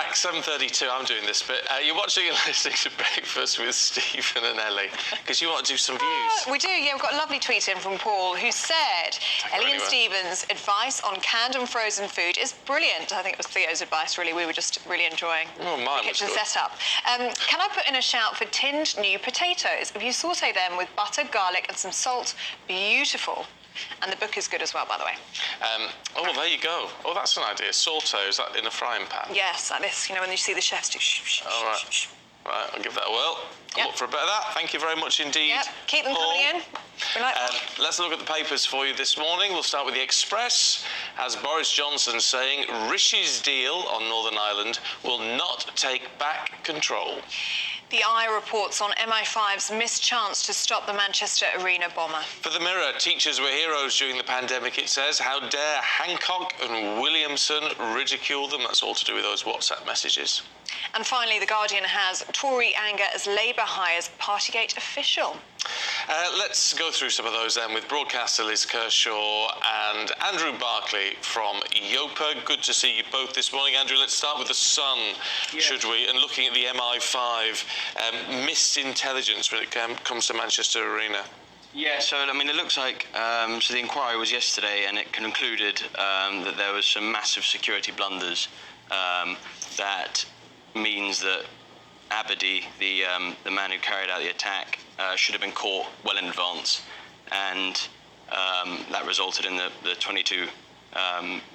back, 7:32. I'm doing this bit. You're watching and listening to Breakfast with Stephen and Ellie because you want to do some views. We do, yeah. We've got a lovely tweet in from Paul who said, Ellie and Stephen's advice on canned and frozen food is brilliant. I think it was Theo's advice, really. We were just really enjoying the kitchen setup. Can I put in a shout for tinned new potatoes? If you saute them with butter, garlic and some salt, beautiful. And the book is good as well, by the way. Oh, there you go. Oh, that's an idea. Sauté, is that in a frying pan? Yes, like this, you know, when you see the chefs do All right. Right, I'll give that a whirl. I'll look for a bit of that. Thank you very much indeed. Yep, keep them coming in. We like that. Let's look at the papers for you this morning. We'll start with the Express. As Boris Johnson saying, Rishi's deal on Northern Ireland will not take back control. The Eye reports on MI5's missed chance to stop the Manchester Arena bomber. For the Mirror, teachers were heroes during the pandemic, it says. How dare Hancock and Williamson ridicule them? That's all to do with those WhatsApp messages. And finally, The Guardian has Tory anger as Labour hires Partygate official. Let's go through some of those then with broadcaster Liz Kershaw and Andrew Barclay from Yopa. Good to see you both this morning. Andrew, let's start with the Sun, should we? And looking at the MI5 missed intelligence when it comes to Manchester Arena. Yeah, so, I mean, it looks like, so the inquiry was yesterday and it concluded that there was some massive security blunders. That means that Abadi, the man who carried out the attack, should have been caught well in advance, and that resulted in the 22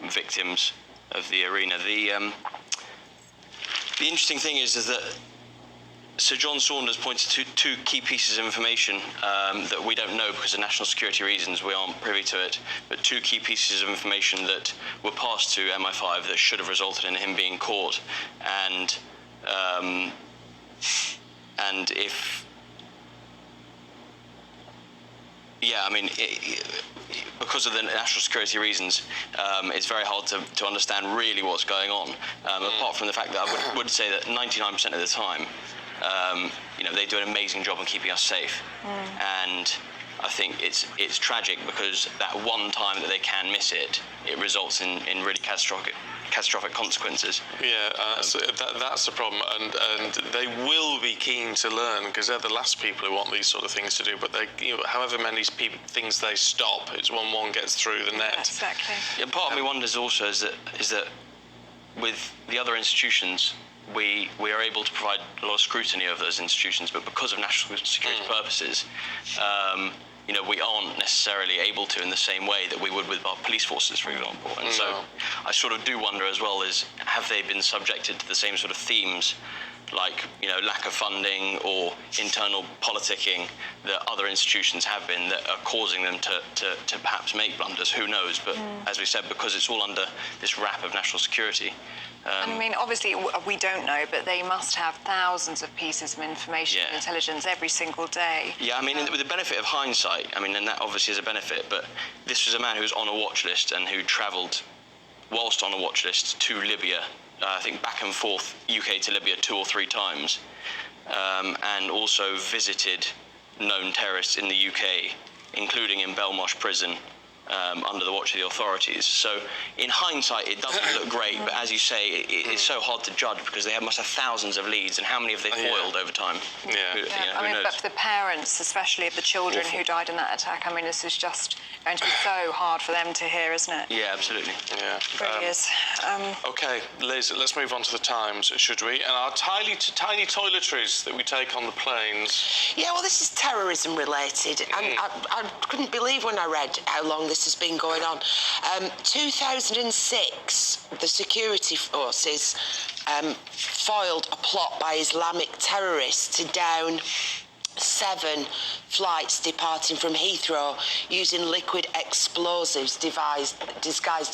victims of the arena. The interesting thing is that Sir John Saunders pointed to two key pieces of information that we don't know because of national security reasons. We aren't privy to it, but two key pieces of information that were passed to MI5 that should have resulted in him being caught, and if, yeah, I mean, because of the national security reasons, it's very hard to understand really what's going on, apart from the fact that I would say that 99% of the time, you know, they do an amazing job in keeping us safe. And I think it's tragic because that one time that they can miss it, it results in really catastrophic consequences. Yeah, that's the problem, and they will be keen to learn because they're the last people who want these sort of things to do. But they, you know, however many things they stop, it's when one gets through the net. Exactly. Yeah, part of me wonders also is that with the other institutions, we are able to provide a lot of scrutiny of those institutions, but because of national security purposes, you know, we aren't necessarily able to in the same way that we would with our police forces, for example. And so I sort of do wonder as well is, have they been subjected to the same sort of themes, like, you know, lack of funding or internal politicking that other institutions have been, that are causing them to perhaps make blunders? Who knows? But as we said, because it's all under this wrap of national security, I mean, obviously, we don't know, but they must have thousands of pieces of information and intelligence every single day. Yeah, I mean, with the benefit of hindsight, I mean, and that obviously is a benefit, but this was a man who was on a watch list and who travelled whilst on a watch list to Libya, I think back and forth, UK to Libya 2 or 3 times, and also visited known terrorists in the UK, including in Belmarsh prison, under the watch of the authorities. So in hindsight, it doesn't look great, but as you say, it's so hard to judge because they must have thousands of leads, and how many have they foiled over time? I mean, but for the parents, especially of the children who died in that attack, I mean, this is just going to be so hard for them to hear, isn't it? Yeah, absolutely. Yeah. It really is. OK, Liz, let's move on to the Times, should we? And our tiny toiletries that we take on the planes. Yeah, well, this is terrorism related, and I couldn't believe when I read how long this has been going on. 2006, the security forces foiled a plot by Islamic terrorists to down 7 flights departing from Heathrow using liquid explosives disguised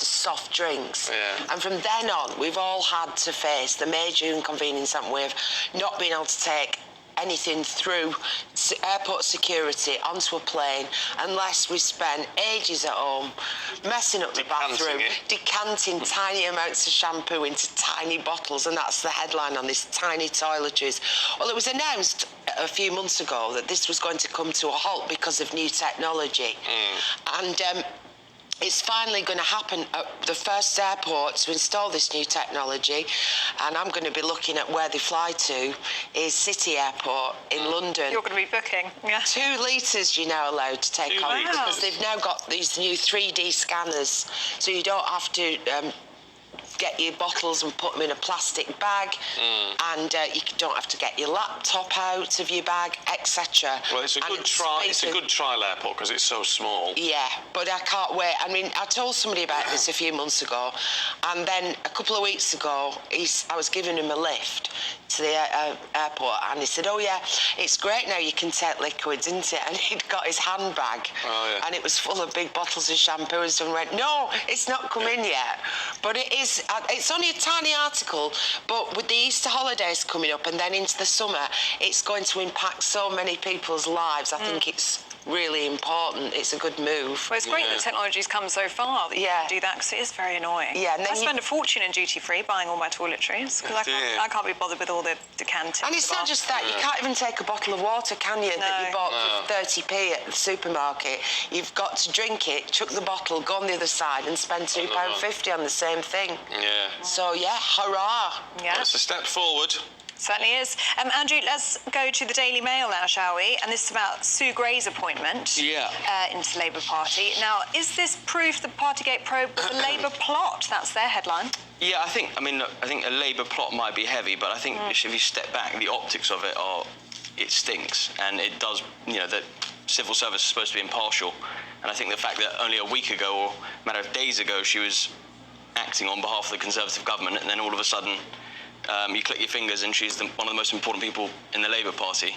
as soft drinks. And from then on, we've all had to face the major inconvenience, haven't we, of not being able to take anything through airport security onto a plane unless we spend ages at home messing up the bathroom, decanting tiny amounts of shampoo into tiny bottles, and that's the headline on this tiny toiletries. Well, it was announced a few months ago that this was going to come to a halt because of new technology. And it's finally going to happen at the first airport to install this new technology, and I'm going to be looking at where they fly to, is City Airport in London. You're going to be booking, yeah. 2 litres you're now allowed to take on, because they've now got these new 3D scanners, so you don't have to get your bottles and put them in a plastic bag, and you don't have to get your laptop out of your bag, etc. Well, it's a good trial airport because it's so small. Yeah, but I can't wait. I mean, I told somebody about this a few months ago, and then a couple of weeks ago, I was giving him a lift to the airport, and he said, "Oh yeah, it's great now. You can take liquids, isn't it?" And he'd got his handbag, and it was full of big bottles of shampoo, and someone went, "No, it's not come in yet." But it is. It's only a tiny article, but with the Easter holidays coming up and then into the summer, it's going to impact so many people's lives. I think it's really important. It's a good move. Well, it's great that technology's come so far that you can do that, because it is very annoying. Yeah, and then I spend a fortune in duty-free buying all my toiletries, because I can't be bothered with all the decanting. And it's not just that. You can't even take a bottle of water, can you, that you bought for 30p at the supermarket. You've got to drink it, chuck the bottle, go on the other side and spend £2.50 on the same thing. Yeah. So, yeah, hurrah. Yeah. That's a step forward. Certainly is. Andrew, let's go to the Daily Mail now, shall we? And this is about Sue Gray's appointment into the Labour Party. Now, is this proof the Partygate probe was a Labour plot? That's their headline. Yeah, I think a Labour plot might be heavy, but I think if you step back, the optics of it stinks, and it does. The civil service is supposed to be impartial, and I think the fact that only a week ago, or a matter of days ago, she was acting on behalf of the Conservative government, and then all of a sudden you click your fingers and she's one of the most important people in the Labour Party.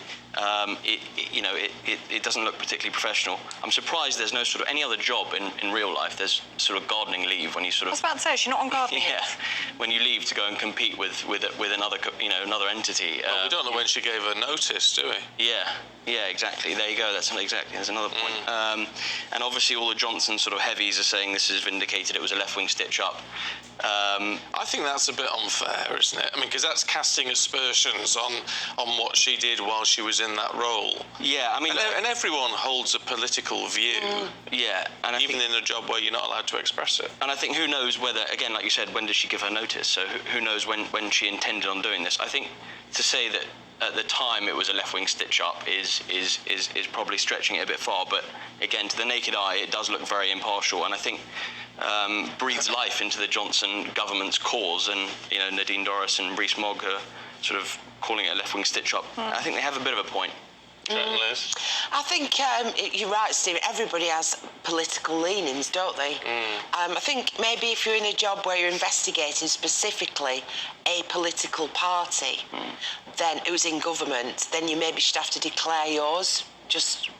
It doesn't look particularly professional. I'm surprised there's no sort of any other job in real life. There's sort of gardening leave when you sort of. I was about to say, she's not on gardening leave. Yeah, when you leave to go and compete with another another entity. Well, we don't know when she gave her notice, do we? Yeah, exactly. There you go. There's another point. And obviously all the Johnson sort of heavies are saying this is vindicated. It was a left-wing stitch-up. I think that's a bit unfair, isn't it? I mean, because that's casting aspersions on what she did while she was in that role. Yeah, I mean... And everyone holds a political view. Yeah. And even in a job where you're not allowed to express it. And I think who knows whether, again, like you said, when did she give her notice? So who knows when she intended on doing this? I think to say that at the time it was a left-wing stitch-up is probably stretching it a bit far, but again, to the naked eye, it does look very impartial, and I think breathes life into the Johnson government's cause, and Nadine Dorries and Rees Mogg are sort of calling it a left-wing stitch-up. I think they have a bit of a point. I think you're right, Steve. Everybody has political leanings, don't they? I think maybe if you're in a job where you're investigating specifically a political party, then who's in government, then you maybe should have to declare yours, just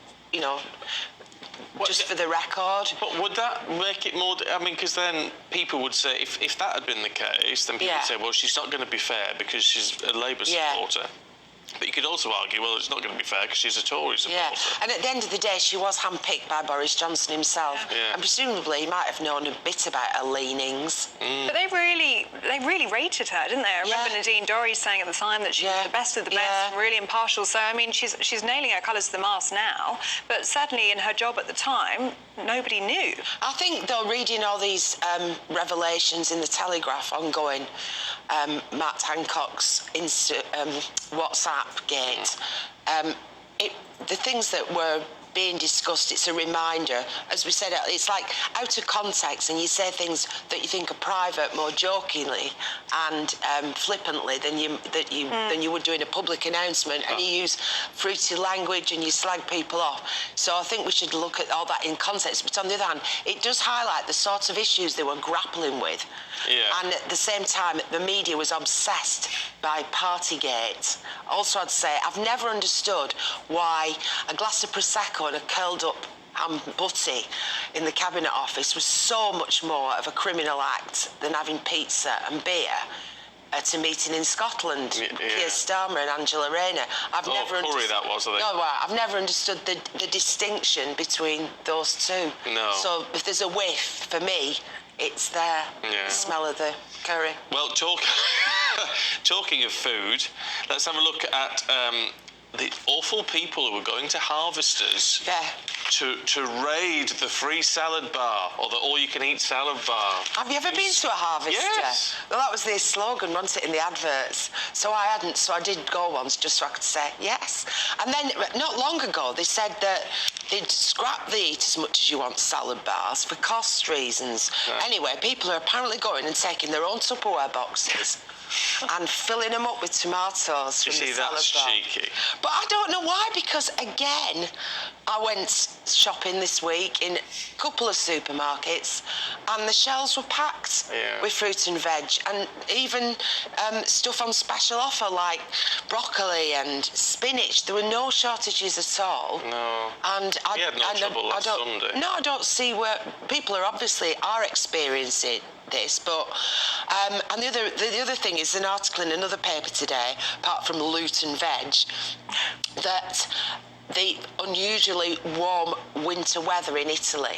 for the record. But would that make it more... I mean, because then people would say, if that had been the case, then people would say, well, she's not going to be fair because she's a Labour supporter. But you could also argue, well, it's not going to be fair because she's a Tory supporter. Yeah, and at the end of the day, she was handpicked by Boris Johnson himself. And presumably he might have known a bit about her leanings. But they really rated her, didn't they? I remember Nadine Dorries saying at the time that she was the best of the best, really impartial. So, I mean, she's nailing her colours to the mast now, but certainly in her job at the time, nobody knew. I think, though, reading all these revelations in the Telegraph ongoing, Matt Hancock's WhatsApp gate, the things that were being discussed, it's a reminder. As we said, it's like out of context, and you say things that you think are private more jokingly and flippantly than you would do in a public announcement, and you use fruity language and you slag people off. So I think we should look at all that in context. But on the other hand, it does highlight the sorts of issues they were grappling with. And at the same time, the media was obsessed by Partygate. Also, I'd say I've never understood why a glass of Prosecco and a curled up ham butty in the Cabinet Office was so much more of a criminal act than having pizza and beer at a meeting in Scotland. Keir Starmer and Angela Rayner. I've never understood the distinction between those two. No. So if there's a whiff, for me, it's there. The smell of the curry. Well, talking of food, let's have a look at the awful people who were going to Harvesters to raid the free salad bar or the all-you-can-eat salad bar. Have you ever been to a Harvester? Yes. Well, that was their slogan, wasn't it, in the adverts? So I hadn't, so I did go once just so I could say yes. And then, not long ago, they said that they'd scrap the eat as much as you want salad bars for cost reasons. Yeah. Anyway, people are apparently going and taking their own Tupperware boxes and filling them up with tomatoes from the salad bar. You see, that's cheeky. But I don't know why, because again, I went shopping this week in a couple of supermarkets and the shelves were packed with fruit and veg, and even stuff on special offer like broccoli and spinach. There were no shortages at all. No. And we had no trouble last Sunday. No, I don't see where people are experiencing this, but and the other thing is an article in another paper today, apart from Loot and Veg, that the unusually warm winter weather in Italy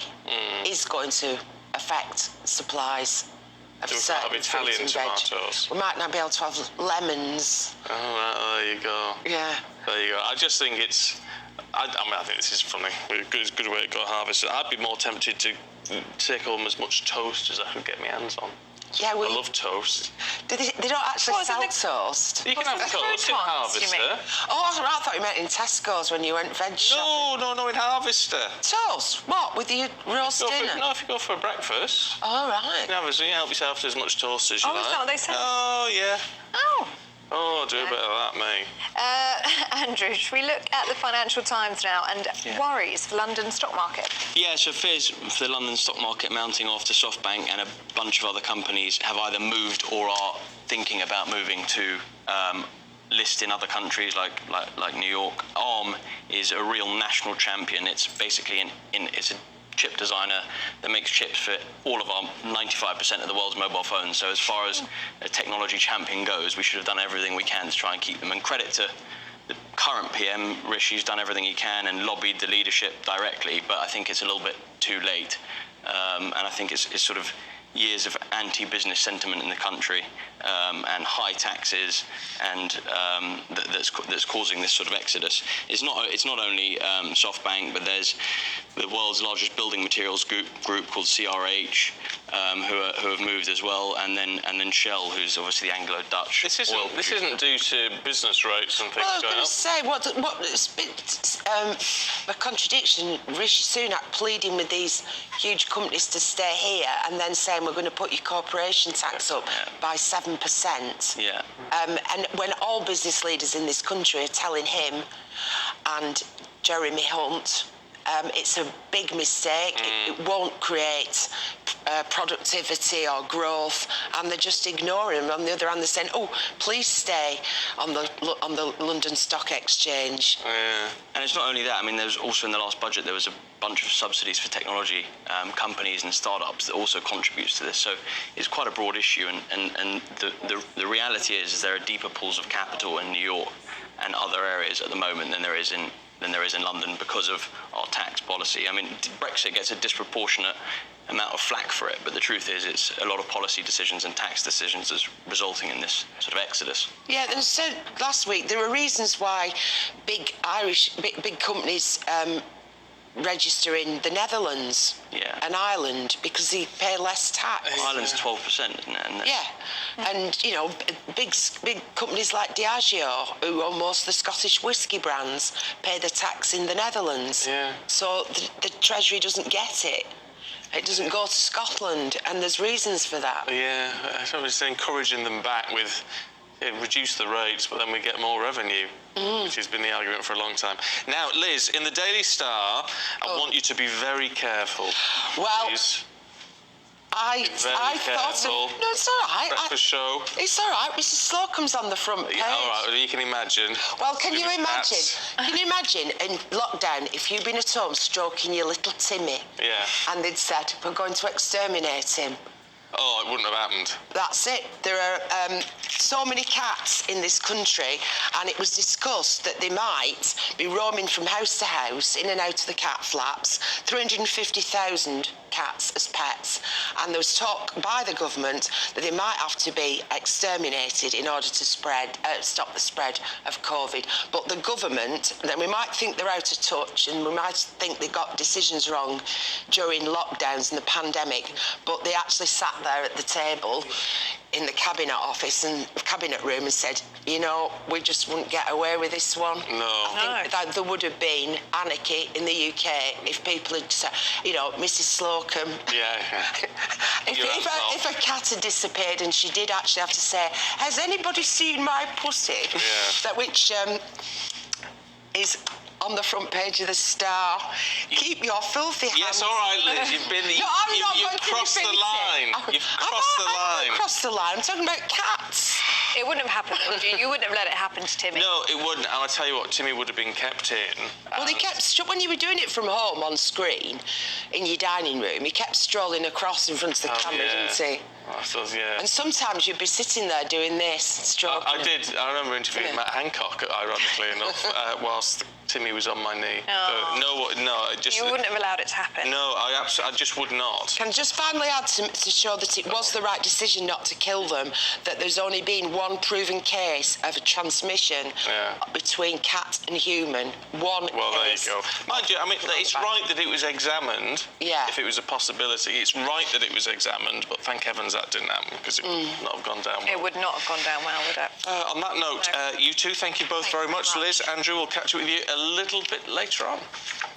is going to affect supplies of certain have Italian fruit and tomatoes. We might not be able to have lemons. Oh, right, there you go. Yeah. There you go. I just think it's... I think this is funny. It's a good way to go harvest. I'd be more tempted to take home as much toast as I could get my hands on. Yeah, I love toast. They don't actually sell toast. You can have toast in Harvester. Oh, I thought you meant in Tesco's when you went veg shopping. No, in Harvester. Toast? What, with your roast dinner? If you go for a breakfast. Oh, right. You can help yourself to as much toast as you like. Oh, is that what they said? Oh, yeah. Oh. Oh, do a bit of that, me. Andrew, should we look at the Financial Times now and worries for London stock market? Yeah, so fears for the London stock market mounting after SoftBank and a bunch of other companies have either moved or are thinking about moving to list in other countries like New York. Arm is a real national champion. It's basically it's a chip designer that makes chips for all of our 95% of the world's mobile phones. So as far as a technology champion goes, we should have done everything we can to try and keep them. And credit to the current PM, Rishi's done everything he can and lobbied the leadership directly, but I think it's a little bit too late. And I think it's sort of years of anti-business sentiment in the country and high taxes, and that's causing this sort of exodus. It's not only SoftBank, but there's the world's largest building materials group called CRH, who have moved as well, and then Shell, who's obviously the Anglo-Dutch. This isn't due to business rates and things going up. I was going to say, it's a bit a contradiction. Rishi Sunak pleading with these huge companies to stay here, and then saying we're going to put your corporation tax up by 7%. Yeah. And when all business leaders in this country are telling him and Jeremy Hunt, it's a big mistake. It won't create productivity or growth, and they're just ignoring him. On the other hand, they're saying, "Oh, please stay on the London Stock Exchange." Yeah. And it's not only that. I mean, there's also in the last budget there was a bunch of subsidies for technology companies and startups that also contributes to this. So it's quite a broad issue, and the reality is there are deeper pools of capital in New York and other areas at the moment than there is in London because of our tax policy. I mean, Brexit gets a disproportionate amount of flack for it, but the truth is it's a lot of policy decisions and tax decisions that's resulting in this sort of exodus. Yeah, and so last week there were reasons why big companies register in the Netherlands and Ireland because they pay less tax. Ireland's 12%, isn't it? And you know, big companies like Diageo, who own most of the Scottish whisky brands, pay the tax in the Netherlands. Yeah. So the Treasury doesn't get it. It doesn't go to Scotland, and there's reasons for that. Yeah, I was encouraging them back with reduce the rates, but then we get more revenue, which has been the argument for a long time. Now, Liz, in the Daily Star, I want you to be very careful. Well, please. I thought of... No, it's all right. Breakfast show. It's all right. Mrs. Slocum's on the front page. Yeah, all right, well, you can imagine. Well, can you imagine in lockdown if you'd been at home stroking your little Timmy? Yeah. And they'd said, we're going to exterminate him. Oh, it wouldn't have happened. That's it. There are so many cats in this country, and it was discussed that they might be roaming from house to house, in and out of the cat flaps, 350,000 cats as pets, and there was talk by the government that they might have to be exterminated in order to stop the spread of COVID. But the government, then we might think they're out of touch, and we might think they got decisions wrong during lockdowns and the pandemic, but they actually sat there at the table in the cabinet office and cabinet room and said, you know, we just wouldn't get away with this one. No. I think that there would have been anarchy in the UK if people had said, you know, Mrs. Slocum. Yeah. if a cat had disappeared and she did actually have to say, has anybody seen my pussy? Yeah. That which is on the front page of the Star. Keep your filthy hands. Yes, all right, Liz. You've been. You've crossed the line. You've crossed the line. I've crossed the line. I'm talking about cats. It wouldn't have happened, would you? You wouldn't have let it happen to Timmy. No, it wouldn't. And I tell you what, Timmy would have been kept in. Well, he kept when you were doing it from home on screen in your dining room. He kept strolling across in front of the camera, didn't he? I thought, yeah. And sometimes you'd be sitting there doing this, stroking. I did. I remember interviewing Matt Hancock, ironically enough, whilst Timmy was on my knee. Oh. No, it just. You wouldn't have allowed it to happen. No, I just would not. Can I just finally add to show that it was the right decision not to kill them, that there's only been one proven case of a transmission between cat and human. One Well, case. there you go. Mind you, I mean, it's right that it was examined. Yeah. If it was a possibility. It's right that it was examined, but thank heavens that didn't happen, because it would not have gone down well. It would not have gone down well, would it? On that note, you two, thank you both very much. Liz, Andrew, we'll catch up with you a little bit later on.